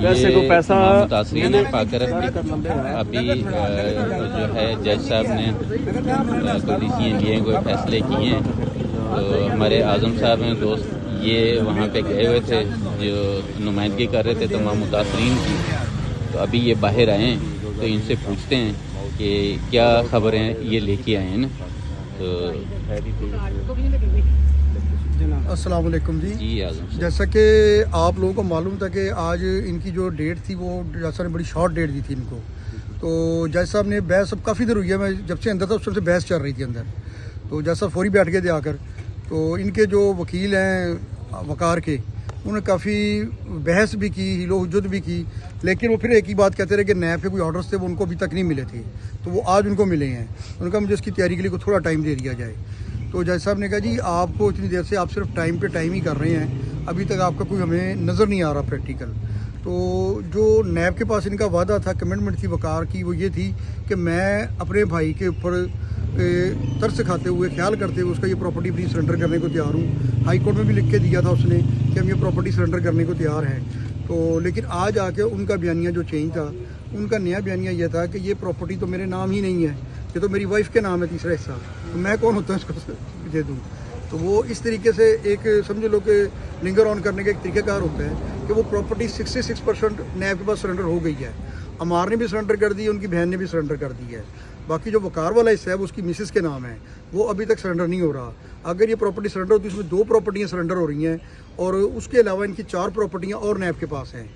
वैसे को पैसा मुतासरीन है पाकर अभी जो है जज साहब ने कोई डिसीजन लिए, कोई फैसले किए हैं। तो हमारे आज़म साहब हैं दोस्त, ये वहाँ पे गए हुए थे जो नुमाइंदगी कर रहे थे तमाम मुतासरीन की। तो अभी ये बाहर आए हैं, तो इनसे पूछते हैं कि क्या खबरें ये लेके आए हैं ना। तो अस्सलाम वालेकुम जी। आज़म साहब, जैसा कि आप लोगों को मालूम था कि आज इनकी जो डेट थी वो जज साहब ने बड़ी शॉर्ट डेट दी थी इनको। तो जज साहब ने बहस अब काफ़ी देर हुई है, मैं जब से अंदर था उस समय से बहस चल रही थी अंदर। तो जज साहब फौरी बैठ गए थे आकर। तो इनके जो वकील हैं वकार के, उन्होंने काफ़ी बहस भी की, हिलो हुज्जत भी की, लेकिन वो फिर एक ही बात कहते रहे कि नैब के कोई ऑर्डर्स थे वो उनको अभी तक नहीं मिले थे। तो वो आज उनको मिले हैं। उनका मुझे इसकी तैयारी के लिए थोड़ा टाइम दे दिया जाए। तो जज साहब ने कहा जी आपको इतनी देर से आप सिर्फ टाइम पे टाइम ही कर रहे हैं, अभी तक आपका कोई हमें नज़र नहीं आ रहा प्रैक्टिकल। तो जो नैब के पास इनका वादा था, कमिटमेंट थी वकार की, वो ये थी कि मैं अपने भाई के ऊपर तरस खाते हुए, ख्याल करते हुए उसका ये प्रॉपर्टी अपनी सरेंडर करने को तैयार हूँ। हाई कोर्ट में भी लिख के दिया था उसने कि हम ये प्रॉपर्टी सरेंडर करने को तैयार हैं। तो लेकिन आज आके उनका बयानिया जो चेंज था, उनका नया बयानिया ये था कि ये प्रॉपर्टी तो मेरे नाम ही नहीं है, ये तो मेरी वाइफ के नाम है तीसरा हिस्सा, तो मैं कौन होता है इसको दे दूँ। तो वो इस तरीके से एक समझ लो कि लिंगर ऑन करने का एक तरीक़ाकार होता है कि वो प्रॉपर्टी 66% नैब के पास सरेंडर हो गई है। अमार ने भी सरेंडर कर दी है, उनकी बहन ने भी सरेंडर कर दी है। बाकी जो वकार वाला हिस्सा है वो उसकी मिसेस के नाम है, वो अभी तक सरेंडर नहीं हो रहा। अगर ये प्रॉपर्टी सरेंडर होती है, इसमें 2 प्रॉपर्टियाँ सरेंडर हो रही हैं और उसके अलावा इनकी 4 प्रॉपर्टियाँ और नैब के पास हैं।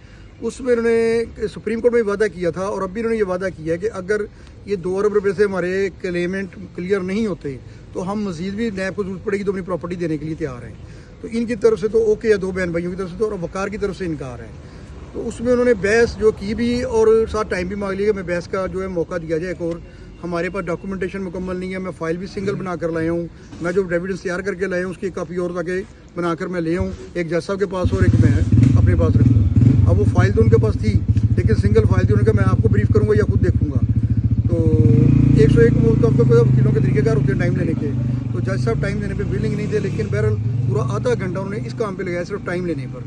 उसमें उन्होंने सुप्रीम कोर्ट में भी वादा किया था और अभी उन्होंने ये वादा किया है कि अगर ये 2 अरब रुपये से हमारे क्लेमेंट क्लियर नहीं होते तो हम मजीद भी नैब को जरूरत पड़ेगी तो अपनी प्रॉपर्टी देने के लिए तैयार हैं। तो इनकी तरफ से तो ओके है, 2 बहन भाइयों की तरफ से तो, और वकार की तरफ से इनकार है। तो उसमें उन्होंने बहस जो की भी और साथ टाइम भी मांग लिया कि मैं बहस का जो है मौका दिया जाए एक और। हमारे पास डॉक्यूमेंटेशन मुकम्मल नहीं है, मैं फ़ाइल भी सिंगल बना कर लाया हूँ, मैं जो एविडेंस तैयार करके लाया हूँ उसकी काफ़ी और ताकि बनाकर मैं ले आऊँ, एक जज साहब के पास और एक मैं अपने पास रखूँ। अब वो फाइल तो उनके पास थी लेकिन सिंगल फाइल थी, उन्होंने कहा मैं आपको ब्रीफ करूँगा या खुद देखूँगा। तो 101 वकीलों के तरीक़ेकार होते हैं टाइम लेने के। तो जज साहब टाइम देने पे विलिंग नहीं थे, लेकिन बहरहाल पूरा आधा घंटा उन्होंने इस काम पे लगाया सिर्फ टाइम लेने पर।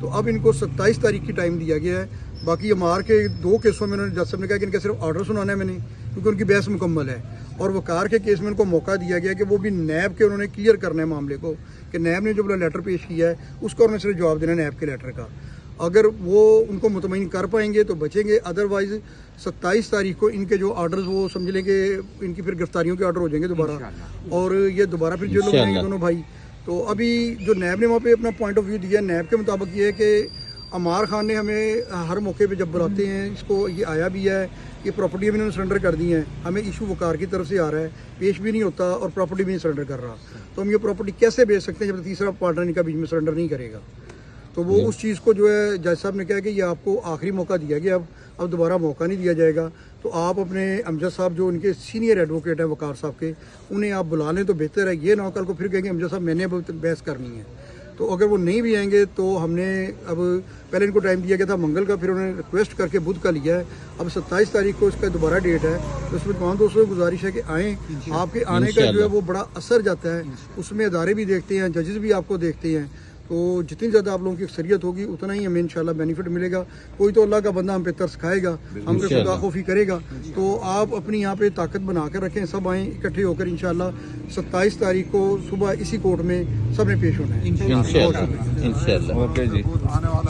तो अब इनको 27 तारीख की टाइम दिया गया है। बाकी अमार के 2 केसों में उन्होंने जज साहब ने कहा कि इनका सिर्फ ऑर्डर सुनाना है मैंने, क्योंकि उनकी बहस मुकम्मल है। और वकार के केस में उनको मौका दिया गया कि वो भी नैब के उन्होंने क्लियर करना है मामले को, कि नैब ने जो बोला लेटर पेश किया है उसका उन्होंने सिर्फ जवाब देना है नैब के लेटर का। अगर वो उनको मुतमईन कर पाएंगे तो बचेंगे, अदरवाइज़ 27 तारीख को इनके जो ऑर्डर्स वो समझ लेंगे इनकी फिर गिरफ्तारियों के ऑर्डर हो जाएंगे दोबारा, और ये दोबारा फिर जेल हो जाएंगे दोनों भाई। तो अभी जो नैब ने वहाँ पे अपना पॉइंट ऑफ व्यू दिया, नैब के मुताबिक ये है कि अमार खान ने हमें हर मौके पे जब बुलाते हैं, इसको ये आया भी है, ये प्रॉपर्टी भी इन्होंने सरेंडर कर दी हैं, हमें इशू वकार की तरफ से आ रहा है, पेश भी नहीं होता और प्रॉपर्टी भी नहीं सरेंडर कर रहा। तो हम ये प्रॉपर्टी कैसे बेच सकते हैं जब तीसरा पार्टनर इनका बीच में सरेंडर नहीं करेगा। तो वो उस चीज़ को जो है जज साहब ने कहा कि ये आपको आखिरी मौका दिया गया, अब दोबारा मौका नहीं दिया जाएगा। तो आप अपने अमजद साहब जो उनके सीनियर एडवोकेट हैं वकार साहब के, उन्हें आप बुला लें तो बेहतर है। ये ना कल को फिर कहेंगे अमजद साहब मैंने बहस करनी है। तो अगर वो नहीं भी आएंगे तो हमने अब पहले इनको टाइम दिया गया था मंगल का, फिर उन्होंने रिक्वेस्ट करके बुध का लिया है। अब 27 तारीख को इसका दोबारा डेट है। तो इसमें तमाम दोस्तों की गुजारिश है कि आएँ, आपके आने का जो है वो बड़ा असर जाता है, उसमें अदारे भी देखते हैं, जजेस भी आपको देखते हैं। तो जितनी ज़्यादा आप लोगों की अक्सरियत होगी उतना ही हमें इंशाल्लाह बेनिफिट मिलेगा। कोई तो अल्लाह का बंदा हम पे तरस खाएगा, हम पे खुदा खौफी करेगा। तो आप अपनी यहाँ पे ताकत बना कर रखें, सब आएँ इकट्ठे होकर इंशाल्लाह 27 तारीख को सुबह इसी कोर्ट में सब ने पेश होना है इंशाल्लाह। इंशाल्लाह। ओके जी।